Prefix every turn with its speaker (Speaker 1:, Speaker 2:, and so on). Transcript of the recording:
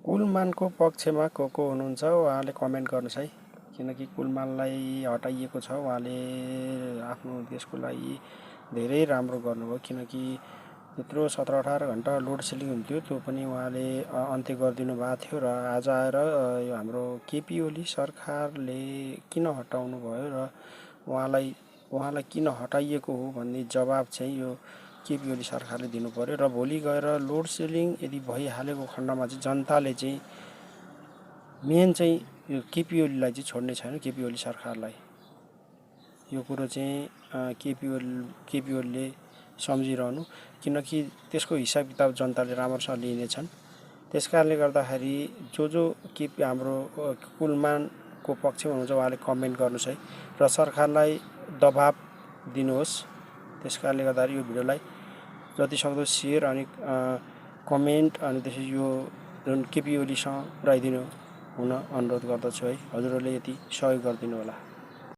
Speaker 1: कुलमानको पक्षमा को हुनुहुन्छ उहाँले कमेन्ट गर्नुहोस् है। किनकि कुलमानलाई हटाइएको छ, उहाँले आफ्नो देशको लागि धेरै राम्रो गर्नुभयो। किनकि त्यत्रो 17-18 घन्टा लोड सेडिङ हुन्थ्यो, त्यो पनि उहाँले अन्त्य गरिदिनु भएको थियो। र आज आएर यो हाम्रो केपी ओली सरकारले किन हटाउनु भयो र उहाँलाई किन हटाइएको हो भन्ने जवाब चाहिँ यो केपी ओली सरकारले दिनु पर्यो। र भोलि गएर लोड सेडिङ यदि भइहालेको खण्डमा चाहिँ जनताले चाहिँ मेन चाहिँ यो केपी ओलीलाई चाहिँ छोड्ने छैन, केपी ओली सरकारलाई। यो कुरो चाहिँ केपी ओलीले सम्झिरहनु, किनकि त्यसको हिसाब किताब जनताले राम्रोसँग लिनेछन्। त्यस कारणले गर्दाखेरि जो हाम्रो कुलमानको पक्षमा हुनुहुन्छ उहाँले कमेन्ट गर्नुहोस् है र सरकारलाई दबाब दिनुहोस्। त्यस कारणले गर्दाखेरि यो भिडियोलाई जतिसक्दो सेयर अनि कमेन्ट अनि त्यसपछि यो जुन केपी ओलीसँग पुऱ्याइदिनु हुन अनुरोध गर्दछु है। हजुरहरूले यति सहयोग गरिदिनु होला।